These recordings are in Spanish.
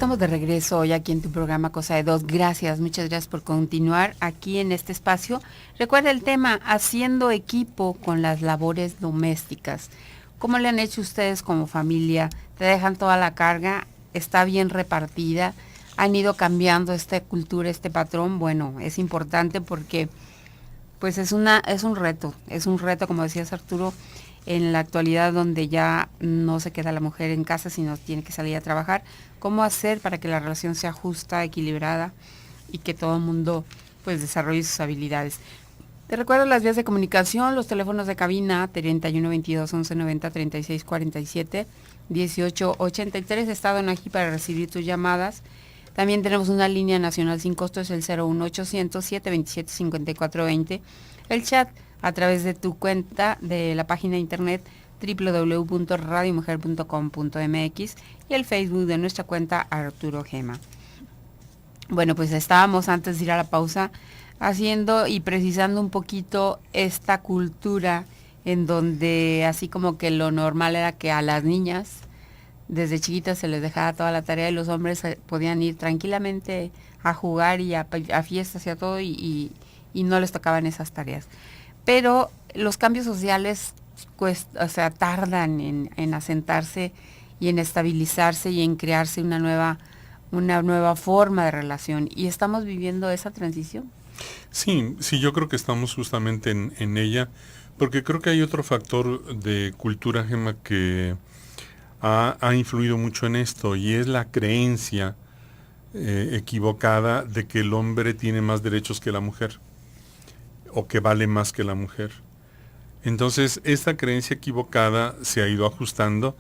estamos de regreso hoy aquí en tu programa Cosa de Dos. Gracias, muchas gracias por continuar aquí en este espacio. Recuerda el tema, haciendo equipo con las labores domésticas. ¿Cómo le han hecho ustedes como familia? ¿Te dejan toda la carga? ¿Está bien repartida? ¿Han ido cambiando esta cultura, este patrón? Bueno, es importante porque pues es un reto, como decías Arturo, en la actualidad donde ya no se queda la mujer en casa, sino tiene que salir a trabajar. ¿Cómo hacer para que la relación sea justa, equilibrada y que todo el mundo pues desarrolle sus habilidades? Te recuerdo las vías de comunicación, los teléfonos de cabina 31 22 11 90 36 47 18 83. He estado aquí para recibir tus llamadas. También tenemos una línea nacional sin costo, es el 01800 727 54 20. El chat a través de tu cuenta de la página de internet www.radiomujer.com.mx y el Facebook de nuestra cuenta Arturo Gema. Bueno, pues estábamos antes de ir a la pausa haciendo y precisando un poquito esta cultura en donde así como que lo normal era que a las niñas desde chiquitas se les dejaba toda la tarea y los hombres podían ir tranquilamente a jugar y a fiestas y a todo y no les tocaban esas tareas. Pero los cambios sociales tardan en asentarse y en estabilizarse y en crearse una nueva forma de relación. ¿Y estamos viviendo esa transición? Sí, yo creo que estamos justamente en ella, porque creo que hay otro factor de cultura, Gema, que ha influido mucho en esto, y es la creencia equivocada de que el hombre tiene más derechos que la mujer, o que vale más que la mujer. Entonces, esta creencia equivocada se ha ido ajustando,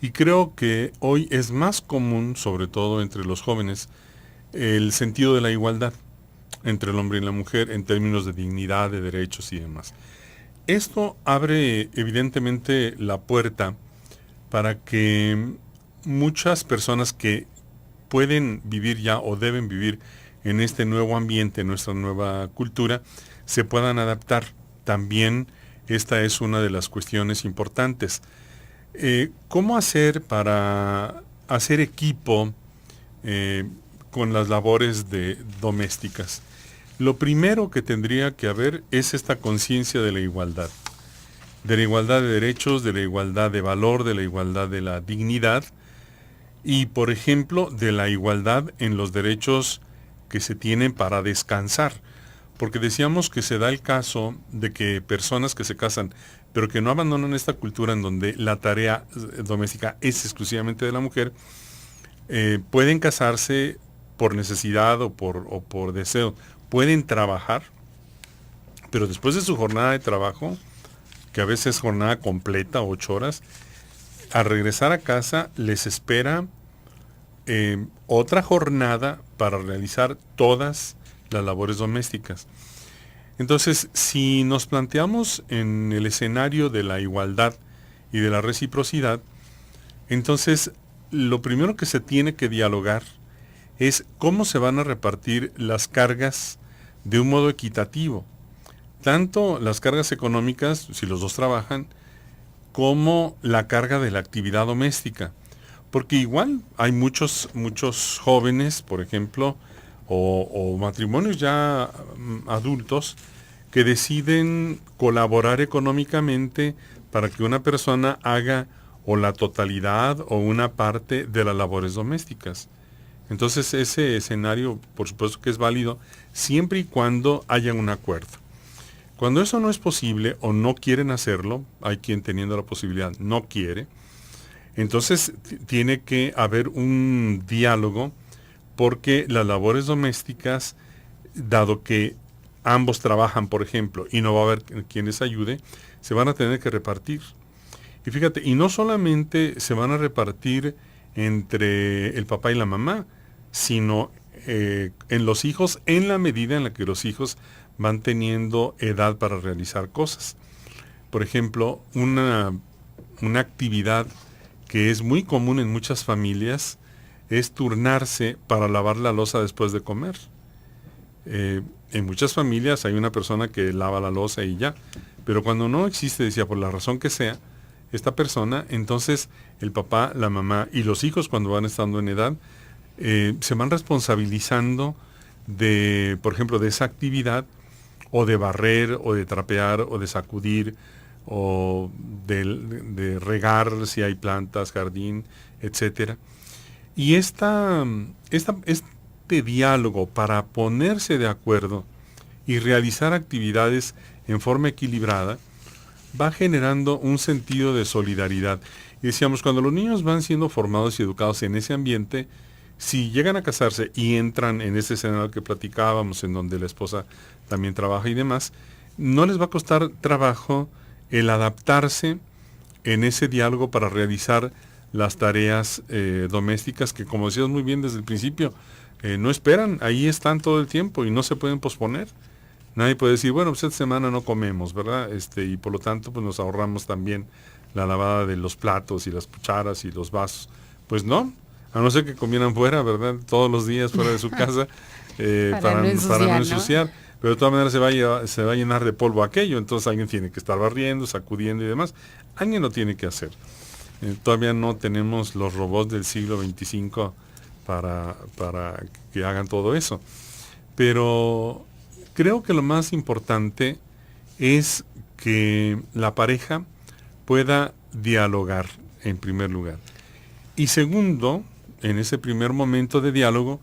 y creo que hoy es más común, sobre todo entre los jóvenes, el sentido de la igualdad entre el hombre y la mujer en términos de dignidad, de derechos y demás. Esto abre evidentemente la puerta para que muchas personas que pueden vivir ya o deben vivir en este nuevo ambiente, en nuestra nueva cultura, se puedan adaptar. También esta es una de las cuestiones importantes. ¿Cómo hacer para hacer equipo con las labores domésticas? Lo primero que tendría que haber es esta conciencia de la igualdad de derechos, de la igualdad de valor, de la igualdad de la dignidad y, por ejemplo, de la igualdad en los derechos que se tienen para descansar. Porque decíamos que se da el caso de que personas que se casan, pero que no abandonan esta cultura en donde la tarea doméstica es exclusivamente de la mujer, pueden casarse por necesidad o por deseo. Pueden trabajar, pero después de su jornada de trabajo, que a veces es jornada completa, 8 horas, al regresar a casa les espera otra jornada para realizar todas las labores domésticas. Entonces, si nos planteamos en el escenario de la igualdad y de la reciprocidad, entonces lo primero que se tiene que dialogar es cómo se van a repartir las cargas de un modo equitativo. Tanto las cargas económicas, si los dos trabajan, como la carga de la actividad doméstica. Porque igual hay muchos jóvenes, por ejemplo, o matrimonios ya adultos, que deciden colaborar económicamente para que una persona haga o la totalidad o una parte de las labores domésticas. Entonces ese escenario, por supuesto que es válido, siempre y cuando haya un acuerdo. Cuando eso no es posible o no quieren hacerlo, hay quien teniendo la posibilidad no quiere, entonces tiene que haber un diálogo porque las labores domésticas, dado que ambos trabajan, por ejemplo, y no va a haber quien les ayude, se van a tener que repartir. Y fíjate, y no solamente se van a repartir entre el papá y la mamá, sino en los hijos en la medida en la que los hijos van teniendo edad para realizar cosas. Por ejemplo, una actividad que es muy común en muchas familias es turnarse para lavar la loza después de comer. En muchas familias hay una persona que lava la loza y ya, pero cuando no existe, decía, por la razón que sea, esta persona, entonces el papá, la mamá y los hijos cuando van estando en edad, se van responsabilizando de, por ejemplo, de esa actividad, o de barrer, o de trapear, o de sacudir, o de regar si hay plantas, jardín, etcétera. Y este diálogo para ponerse de acuerdo y realizar actividades en forma equilibrada va generando un sentido de solidaridad. Y decíamos, cuando los niños van siendo formados y educados en ese ambiente, si llegan a casarse y entran en ese escenario que platicábamos, en donde la esposa también trabaja y demás, no les va a costar trabajo el adaptarse en ese diálogo para realizar las tareas domésticas que, como decías muy bien desde el principio, no esperan, ahí están todo el tiempo y no se pueden posponer. Nadie puede decir, bueno, pues esta semana no comemos, ¿verdad? Y por lo tanto, pues nos ahorramos también la lavada de los platos y las cucharas y los vasos. Pues no, a no ser que comieran fuera, ¿verdad? Todos los días fuera de su casa, para no ensuciar. Pero de todas maneras se va a llenar de polvo aquello, entonces alguien tiene que estar barriendo, sacudiendo y demás. Alguien lo tiene que hacer. Todavía no tenemos los robots del siglo XXV para que hagan todo eso. Pero creo que lo más importante es que la pareja pueda dialogar, en primer lugar. Y segundo, en ese primer momento de diálogo,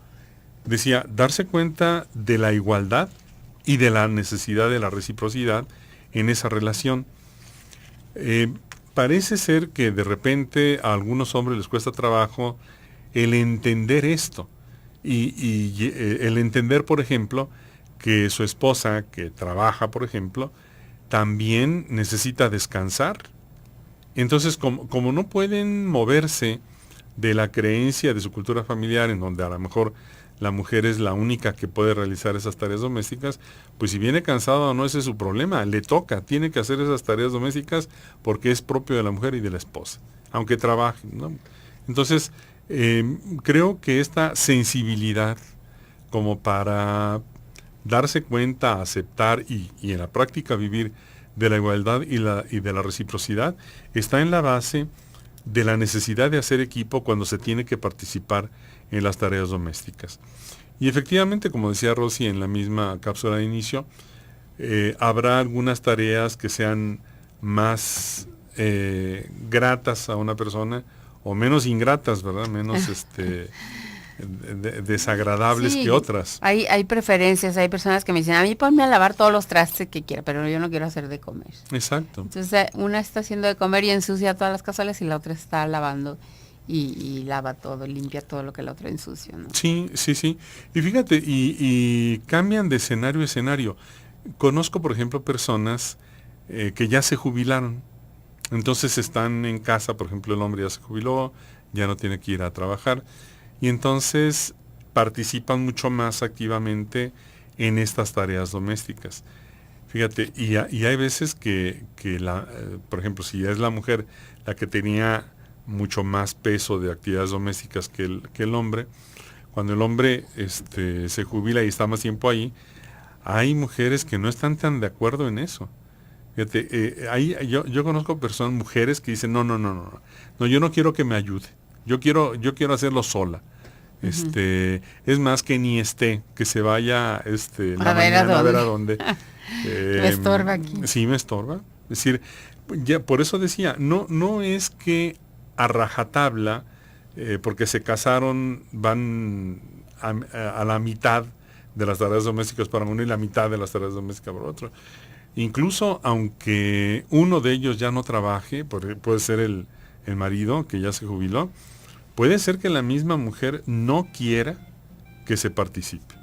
decía, darse cuenta de la igualdad y de la necesidad de la reciprocidad en esa relación. Parece ser que de repente a algunos hombres les cuesta trabajo el entender esto. Y el entender, por ejemplo, que su esposa, que trabaja, por ejemplo, también necesita descansar. Entonces, como no pueden moverse de la creencia de su cultura familiar, en donde a lo mejor la mujer es la única que puede realizar esas tareas domésticas, pues si viene cansado o no, ese es su problema, le toca, tiene que hacer esas tareas domésticas porque es propio de la mujer y de la esposa, aunque trabaje, ¿no? Entonces, creo que esta sensibilidad como para darse cuenta, aceptar y en la práctica vivir de la igualdad y de la reciprocidad, está en la base de la necesidad de hacer equipo cuando se tiene que participar en las tareas domésticas. Y efectivamente, como decía Rosy en la misma cápsula de inicio, habrá algunas tareas que sean más gratas a una persona o menos ingratas, ¿verdad? Menos desagradables que otras. Hay preferencias, hay personas que me dicen, a mí ponme a lavar todos los trastes que quiera, pero yo no quiero hacer de comer. Exacto. Entonces una está haciendo de comer y ensucia todas las cazuelas y la otra está lavando y lava todo, limpia todo lo que la otra ensucia, ¿no? Sí. Y fíjate, y cambian de escenario a escenario. Conozco, por ejemplo, personas que ya se jubilaron. Entonces están en casa, por ejemplo, el hombre ya se jubiló, ya no tiene que ir a trabajar. Y entonces participan mucho más activamente en estas tareas domésticas. Fíjate, y hay veces que por ejemplo, si es la mujer la que tenía mucho más peso de actividades domésticas que el hombre, cuando el hombre se jubila y está más tiempo ahí, hay mujeres que no están tan de acuerdo en eso. Fíjate, yo conozco mujeres que dicen, no, yo no quiero que me ayude, yo quiero hacerlo sola. Es más, que ni que se vaya la mañana a ver a dónde. Me estorba aquí. Sí, me estorba. Es decir, ya por eso decía, no es que a rajatabla, porque se casaron, van a la mitad de las tareas domésticas para uno y la mitad de las tareas domésticas para otro. Incluso aunque uno de ellos ya no trabaje, puede ser el marido que ya se jubiló, puede ser que la misma mujer no quiera que se participe.